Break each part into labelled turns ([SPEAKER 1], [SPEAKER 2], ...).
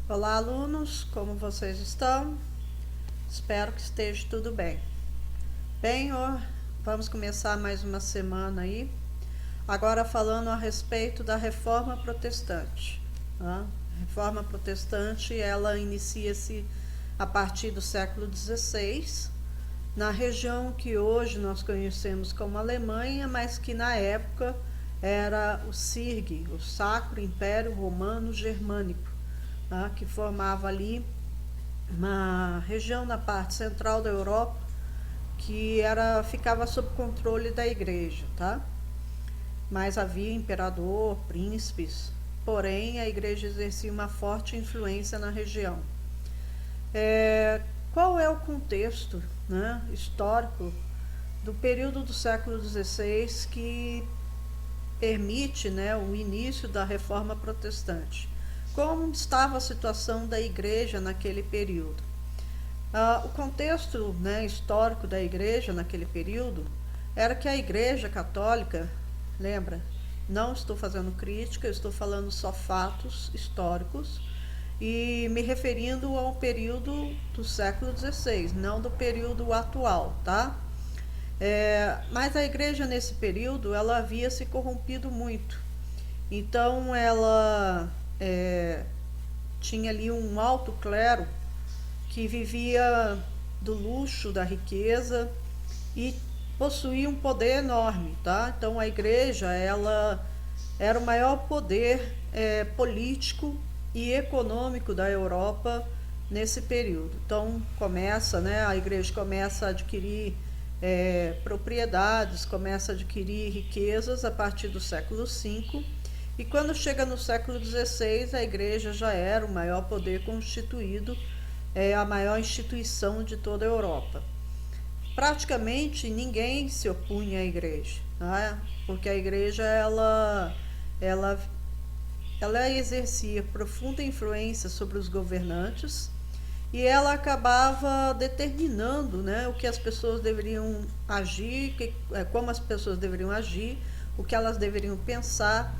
[SPEAKER 1] Olá, alunos, como vocês estão? Espero que esteja tudo bem. Bem, vamos começar mais uma semana aí, agora falando a respeito da Reforma Protestante. A Reforma Protestante, ela inicia-se a partir do século XVI, na região que hoje nós conhecemos como Alemanha, mas que na época era o SIRG, o Sacro Império Romano Germânico, que formava ali uma região na parte central da Europa que ficava sob controle da igreja, tá? Mas havia imperador, príncipes, porém a igreja exercia uma forte influência na região. Qual é o contexto, né, histórico do período do século XVI que permite, né, o início da Reforma Protestante? Como estava a situação da igreja naquele período? O contexto, né, histórico da igreja naquele período era que a igreja católica, lembra, não estou fazendo crítica, estou falando só fatos históricos e me referindo ao período do século XVI, não do período atual, tá? Mas a igreja nesse período, ela havia se corrompido muito. Então ela tinha ali um alto clero que vivia do luxo, da riqueza e possuía um poder enorme, tá? Então a igreja, ela era o maior poder político e econômico da Europa nesse período. Então começa, né, a igreja começa a adquirir propriedades, começa a adquirir riquezas a partir do século V, e quando chega no século XVI, a igreja já era o maior poder constituído, a maior instituição de toda a Europa. Praticamente ninguém se opunha à igreja, né? Porque a igreja ela exercia profunda influência sobre os governantes e ela acabava determinando, né, o que as pessoas deveriam agir, como as pessoas deveriam agir, o que elas deveriam pensar,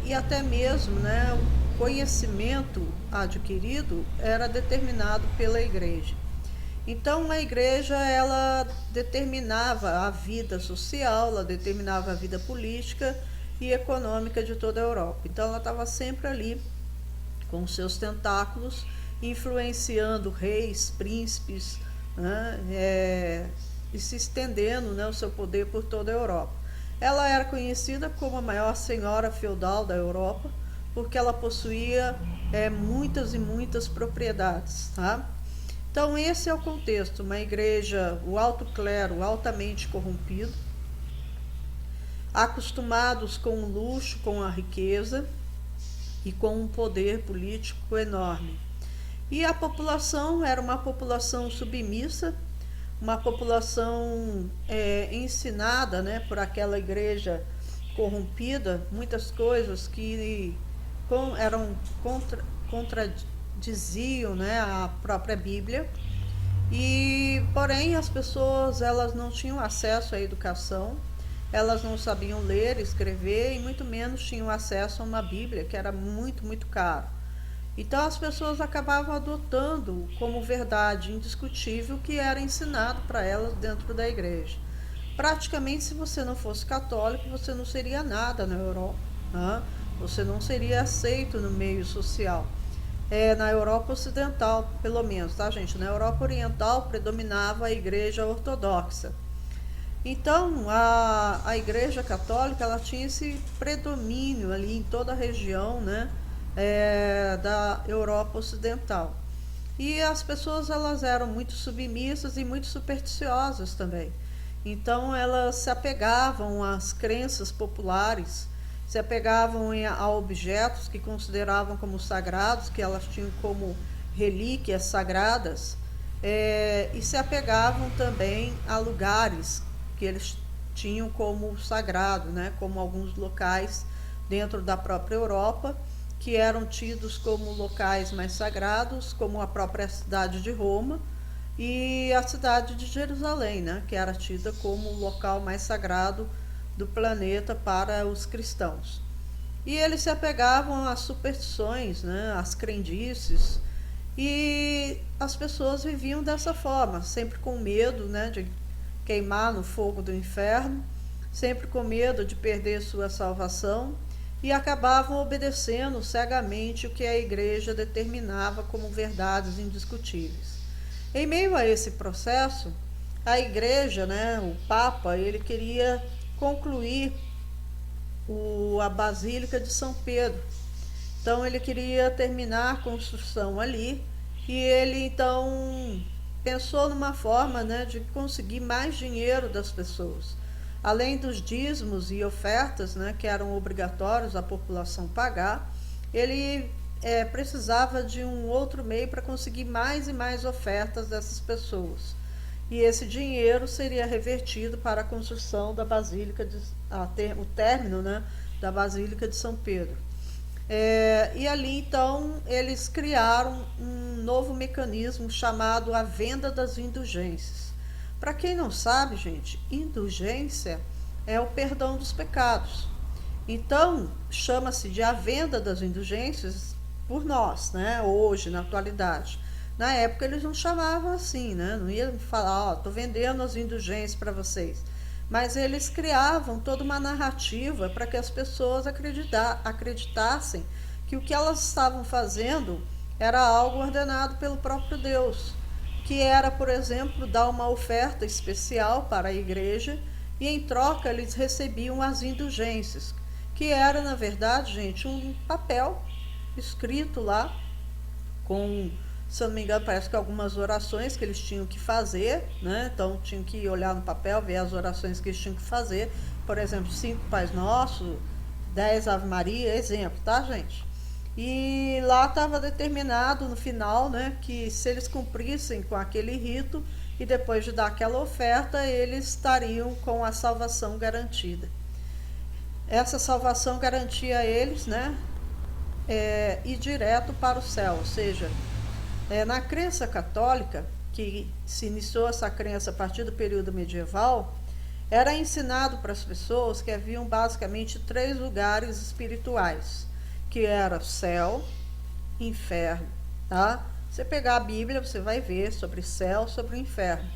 [SPEAKER 1] e até mesmo, né, o conhecimento adquirido era determinado pela igreja. Então a igreja, ela determinava a vida social, ela determinava a vida política e econômica de toda a Europa. Então ela estava sempre ali com seus tentáculos, influenciando reis, príncipes, né, e se estendendo, né, o seu poder por toda a Europa. Ela era conhecida como a maior senhora feudal da Europa, porque ela possuía muitas e muitas propriedades, tá? Então esse é o contexto, uma igreja, o alto clero altamente corrompido, acostumados com o luxo, com a riqueza e com um poder político enorme. E a população era uma população submissa, uma população ensinada, né, por aquela igreja corrompida, muitas coisas que contradiziam, né, a própria Bíblia. E porém as pessoas, elas não tinham acesso à educação, elas não sabiam ler, escrever e muito menos tinham acesso a uma Bíblia, que era muito, muito caro. Então as pessoas acabavam adotando como verdade indiscutível o que era ensinado para elas dentro da igreja. Praticamente, se você não fosse católico, você não seria nada na Europa, né? Você não seria aceito no meio social. Na Europa Ocidental, pelo menos, tá, gente? Na Europa Oriental predominava a igreja ortodoxa. Então, a igreja católica, ela tinha esse predomínio ali em toda a região, né, da Europa Ocidental. E as pessoas, elas eram muito submissas e muito supersticiosas também. Então, elas se apegavam às crenças populares, se apegavam a objetos que consideravam como sagrados, que elas tinham como relíquias sagradas, e se apegavam também a lugares que eles tinham como sagrado, né, como alguns locais dentro da própria Europa, que eram tidos como locais mais sagrados, como a própria cidade de Roma e a cidade de Jerusalém, né, que era tida como o local mais sagrado do planeta para os cristãos. e eles se apegavam às superstições, né, às crendices, e as pessoas viviam dessa forma, sempre com medo, né, de queimar no fogo do inferno, sempre com medo de perder sua salvação, e acabavam obedecendo cegamente o que a igreja determinava como verdades indiscutíveis. Em meio a esse processo, a igreja, né, o Papa, ele queria concluir a Basílica de São Pedro. Então ele queria terminar a construção ali, e ele então pensou numa forma, né, de conseguir mais dinheiro das pessoas. Além dos dízimos e ofertas, né, que eram obrigatórios a população pagar, ele precisava de um outro meio para conseguir mais e mais ofertas dessas pessoas. E esse dinheiro seria revertido para a construção da Basílica, o término, né, da Basílica de São Pedro. E ali então eles criaram um novo mecanismo chamado a venda das indulgências. Para quem não sabe, gente, indulgência é o perdão dos pecados. Então chama-se de a venda das indulgências por nós, né? Hoje, na atualidade. Na época eles não chamavam assim, né? Não iam falar, estou vendendo as indulgências para vocês. Mas eles criavam toda uma narrativa para que as pessoas acreditassem que o que elas estavam fazendo era algo ordenado pelo próprio Deus, que era, por exemplo, dar uma oferta especial para a igreja, e em troca eles recebiam as indulgências, que era, na verdade, gente, um papel escrito lá com, se eu não me engano, parece que algumas orações que eles tinham que fazer, né? Então tinham que olhar no papel, ver as orações que eles tinham que fazer. Por exemplo, 5 Pais Nossos, 10 Ave Maria, exemplo, tá, gente? E lá estava determinado no final, né, que se eles cumprissem com aquele rito e depois de dar aquela oferta, eles estariam com a salvação garantida. Essa salvação garantia a eles, né, ir direto para o céu, ou seja, na crença católica, que se iniciou essa crença a partir do período medieval, era ensinado para as pessoas que haviam basicamente 3 lugares espirituais, que era céu, inferno, tá? Você pegar a Bíblia, você vai ver sobre céu, sobre o inferno.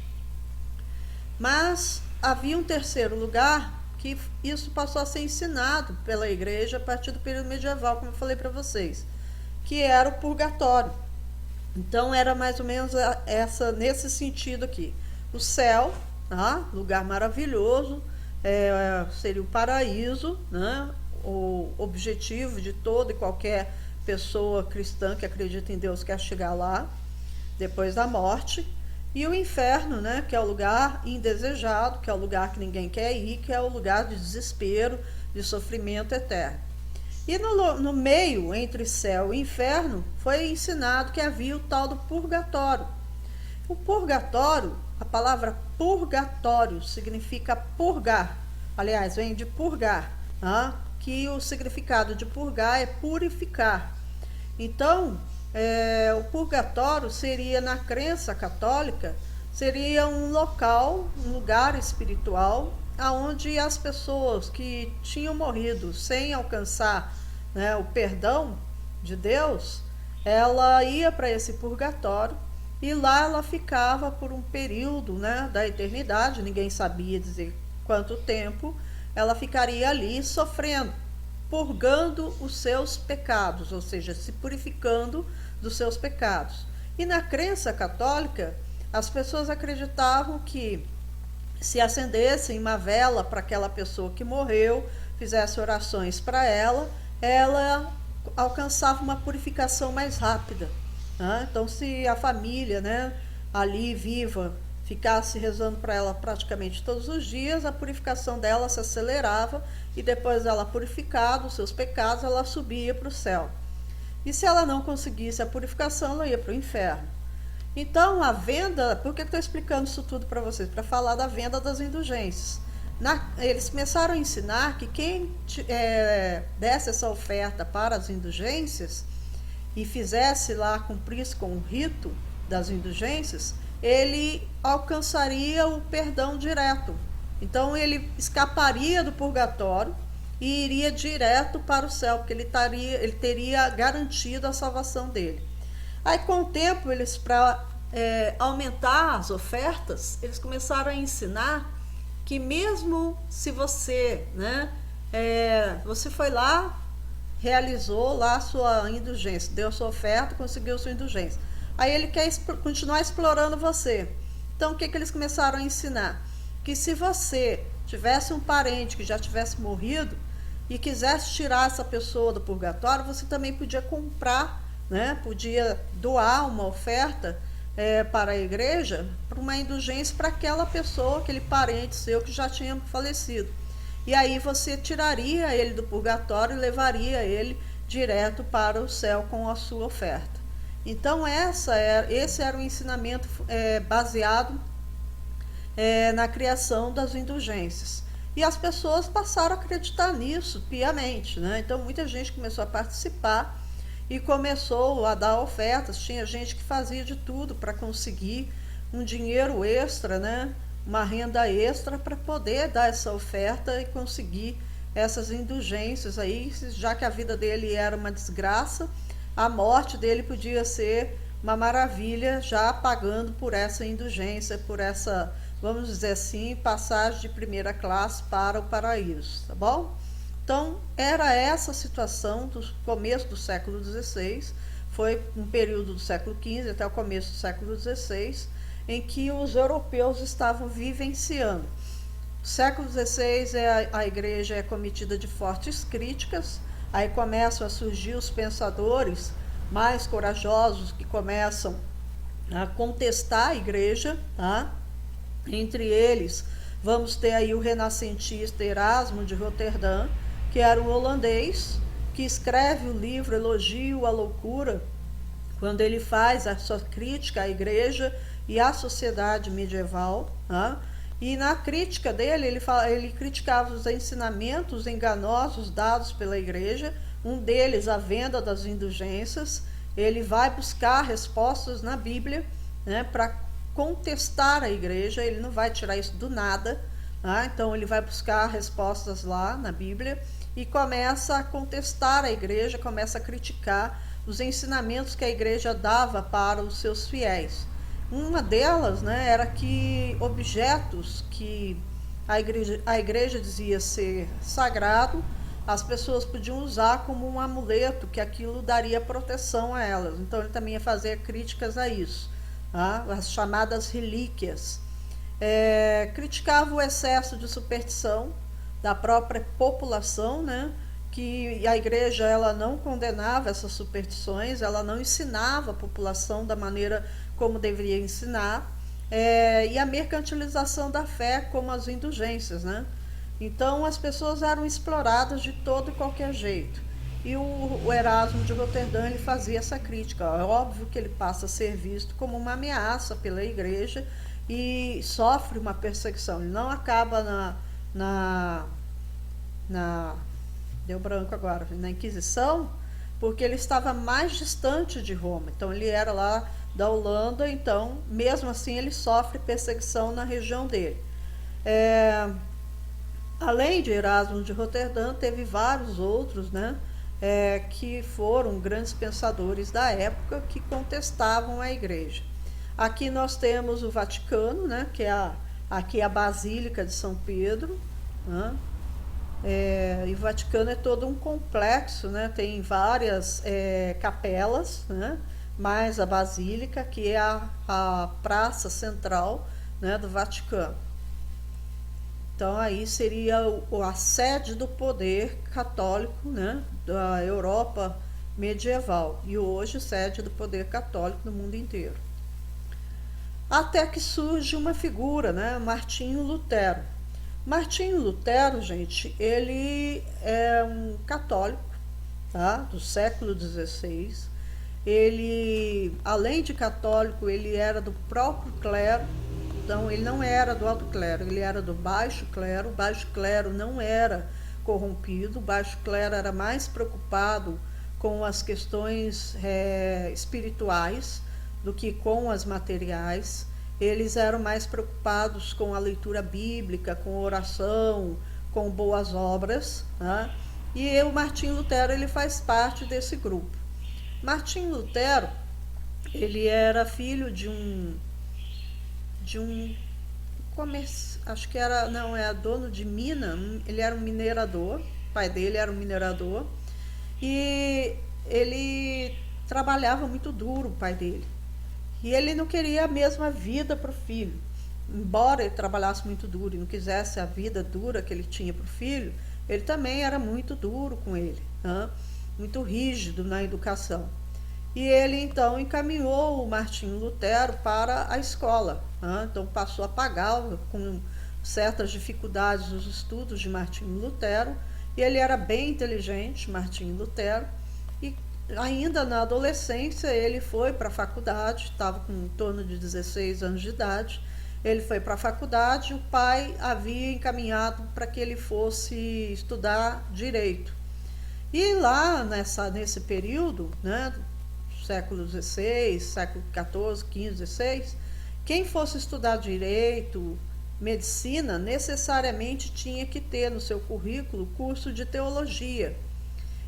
[SPEAKER 1] Mas havia um terceiro lugar, que isso passou a ser ensinado pela igreja a partir do período medieval, como eu falei para vocês, que era o purgatório. Então era mais ou menos nesse sentido aqui. O céu, tá? Lugar maravilhoso, seria o paraíso, né? O objetivo de toda e qualquer pessoa cristã que acredita em Deus quer chegar lá, depois da morte. E o inferno, né, que é o lugar indesejado, que é o lugar que ninguém quer ir, que é o lugar de desespero, de sofrimento eterno. E no meio, entre céu e inferno, foi ensinado que havia o tal do purgatório. O purgatório, a palavra purgatório significa purgar. Aliás, vem de purgar, tá? Que o significado de purgar é purificar. Então, o purgatório seria, na crença católica, seria um local, um lugar espiritual, onde as pessoas que tinham morrido sem alcançar, né, o perdão de Deus, ela ia para esse purgatório, e lá ela ficava por um período, né, da eternidade, ninguém sabia dizer quanto tempo, ela ficaria ali sofrendo, purgando os seus pecados, ou seja, se purificando dos seus pecados. E na crença católica, as pessoas acreditavam que se acendessem uma vela para aquela pessoa que morreu, fizesse orações para ela, ela alcançava uma purificação mais rápida, né? Então, se a família, né, ali viva, ficasse rezando para ela praticamente todos os dias, a purificação dela se acelerava, e depois dela purificada, os seus pecados, ela subia para o céu. E se ela não conseguisse a purificação, ela ia para o inferno. Então, a venda, por que eu estou explicando isso tudo para vocês? Para falar da venda das indulgências. Eles começaram a ensinar que quem desse essa oferta para as indulgências e fizesse lá, cumprisse com o rito das indulgências, ele alcançaria o perdão direto. Então ele escaparia do purgatório, e iria direto para o céu, porque ele teria garantido a salvação dele. Aí, com o tempo, eles, para aumentar as ofertas, eles começaram a ensinar que mesmo se você, né, você foi lá, realizou lá a sua indulgência, deu a sua oferta, conseguiu a sua indulgência. Aí ele quer continuar explorando você. Então, o que eles começaram a ensinar? Que se você tivesse um parente que já tivesse morrido e quisesse tirar essa pessoa do purgatório, você também podia comprar, né? Podia doar uma oferta para a igreja, para uma indulgência para aquela pessoa, aquele parente seu que já tinha falecido. E aí você tiraria ele do purgatório e levaria ele direto para o céu com a sua oferta. Então esse era o ensinamento baseado na criação das indulgências. E as pessoas passaram a acreditar nisso piamente, né? Então muita gente começou a participar e começou a dar ofertas. Tinha gente que fazia de tudo para conseguir um dinheiro extra, né? Uma renda extra para poder dar essa oferta e conseguir essas indulgências aí, já que a vida dele era uma desgraça, a morte dele podia ser uma maravilha, já pagando por essa indulgência, por essa, vamos dizer assim, passagem de primeira classe para o paraíso, tá bom? Então, era essa a situação do começo do século XVI, foi um período do século XV até o começo do século XVI, em que os europeus estavam vivenciando. No século XVI, a igreja é cometida de fortes críticas, aí começam a surgir os pensadores mais corajosos que começam a contestar a igreja, tá? Entre eles, vamos ter aí o renascentista Erasmo de Roterdã, que era um holandês, que escreve o livro Elogio à Loucura, quando ele faz a sua crítica à igreja e à sociedade medieval, tá? E na crítica dele, ele criticava os ensinamentos enganosos dados pela igreja, um deles a venda das indulgências. Ele vai buscar respostas na Bíblia, né, para contestar a igreja, ele não vai tirar isso do nada, tá? Então ele vai buscar respostas lá na Bíblia e começa a contestar a igreja, começa a criticar os ensinamentos que a igreja dava para os seus fiéis. Uma delas, né, era que objetos que a igreja dizia ser sagrado, as pessoas podiam usar como um amuleto, que aquilo daria proteção a elas. Então ele também ia fazer críticas a isso, tá? As chamadas relíquias. Criticava o excesso de superstição da própria população, né? Que a igreja ela não condenava essas superstições, ela não ensinava a população da maneira como deveria ensinar, e a mercantilização da fé, como as indulgências, né? Então as pessoas eram exploradas de todo e qualquer jeito. E o Erasmo de Roterdã ele fazia essa crítica. É óbvio que ele passa a ser visto como uma ameaça pela igreja e sofre uma perseguição. Ele não acaba deu branco agora, na Inquisição, porque ele estava mais distante de Roma. Então ele era lá da Holanda, então mesmo assim ele sofre perseguição na região dele. Além de Erasmo de Roterdã, teve vários outros, né, que foram grandes pensadores da época que contestavam a igreja. Aqui nós temos o Vaticano, né, que é aqui a Basílica de São Pedro, né? E o Vaticano é todo um complexo, né? Tem várias capelas, né? Mais a Basílica, que é a praça central, né, do Vaticano. Então aí seria a sede do poder católico, né, da Europa medieval, e hoje sede do poder católico no mundo inteiro. Até que surge uma figura, né, Martinho Lutero. Martinho Lutero, gente, ele é um católico, tá, do século XVI. Ele, além de católico, ele era do próprio clero. Então ele não era do alto clero, ele era do baixo clero. O baixo clero não era corrompido, o baixo clero era mais preocupado com as questões espirituais do que com as materiais. Eles eram mais preocupados com a leitura bíblica, com oração, com boas obras, né? E o Martinho Lutero, ele faz parte desse grupo. Martinho Lutero, ele era filho de um acho que era, não, é dono de mina, ele era um minerador, o pai dele era um minerador, e ele trabalhava muito duro, o pai dele. E ele não queria a mesma vida para o filho. Embora ele trabalhasse muito duro e não quisesse a vida dura que ele tinha para o filho, ele também era muito duro com ele, né? Muito rígido na educação. E ele então encaminhou o Martinho Lutero para a escola, né? Então passou a pagar com certas dificuldades os estudos de Martinho Lutero, e ele era bem inteligente, Martinho Lutero, e ainda na adolescência ele foi para a faculdade, estava com em torno de 16 anos de idade, ele foi para a faculdade, o pai havia encaminhado para que ele fosse estudar direito. E lá nesse período, né, século XVI, século XIV, XV, XVI, quem fosse estudar direito, medicina, necessariamente tinha que ter no seu currículo curso de teologia.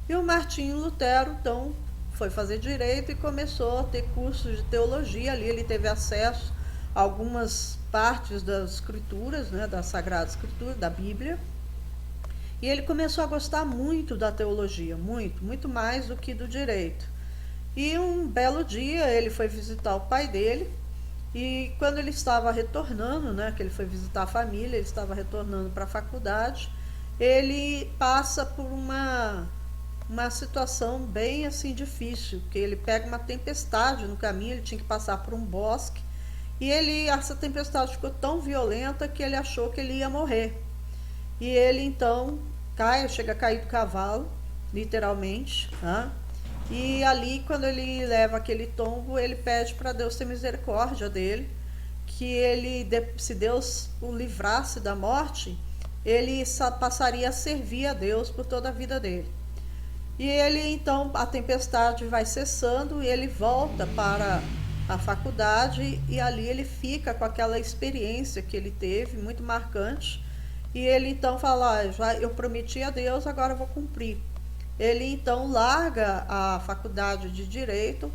[SPEAKER 1] E o Martinho Lutero, então, foi fazer direito e começou a ter cursos de teologia. Ali ele teve acesso a algumas partes das escrituras, né, da Sagrada Escritura, da Bíblia. E ele começou a gostar muito da teologia, muito, muito mais do que do direito. E um belo dia ele foi visitar o pai dele, e quando ele estava retornando, né, que ele foi visitar a família, ele estava retornando para a faculdade, ele passa por uma situação bem assim difícil, que ele pega uma tempestade no caminho, ele tinha que passar por um bosque, e essa tempestade ficou tão violenta que ele achou que ele ia morrer. E ele então chega a cair do cavalo, literalmente, né? E ali, quando ele leva aquele tombo, ele pede para Deus ter misericórdia dele, que ele, se Deus o livrasse da morte, ele passaria a servir a Deus por toda a vida dele. E ele então, a tempestade vai cessando e ele volta para a faculdade, e ali ele fica com aquela experiência que ele teve, muito marcante, e ele então fala, eu prometi a Deus, agora eu vou cumprir. Ele então larga a faculdade de Direito,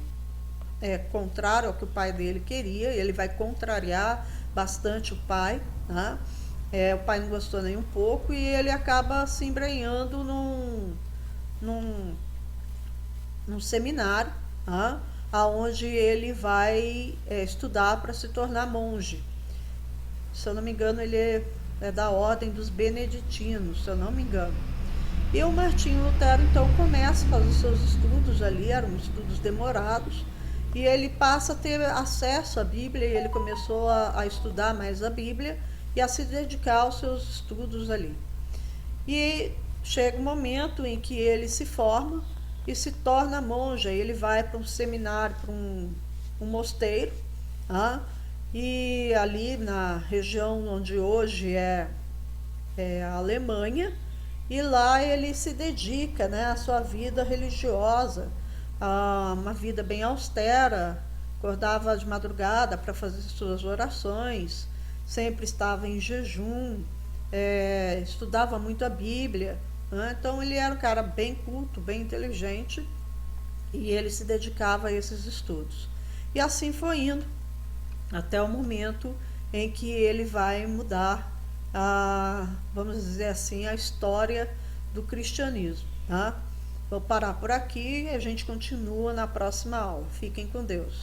[SPEAKER 1] contrário ao que o pai dele queria, ele vai contrariar bastante o pai, né? O pai não gostou nem um pouco, e ele acaba se embrenhando num seminário, né? Onde ele vai estudar para se tornar monge. Se eu não me engano, ele é da ordem dos beneditinos, se eu não me engano. E o Martinho Lutero então começa a fazer os seus estudos ali, eram estudos demorados, e ele passa a ter acesso à Bíblia, e ele começou a estudar mais a Bíblia e a se dedicar aos seus estudos ali. E chega um momento em que ele se forma e se torna monge. Ele vai para um seminário, para um mosteiro, e ali na região onde hoje é a Alemanha, e lá ele se dedica, né, à sua vida religiosa, a uma vida bem austera, acordava de madrugada para fazer suas orações, sempre estava em jejum, estudava muito a Bíblia, né? Então ele era um cara bem culto, bem inteligente, e ele se dedicava a esses estudos. E assim foi indo, até o momento em que ele vai mudar vamos dizer assim, a história do cristianismo, tá? Vou parar por aqui e a gente continua na próxima aula. Fiquem com Deus.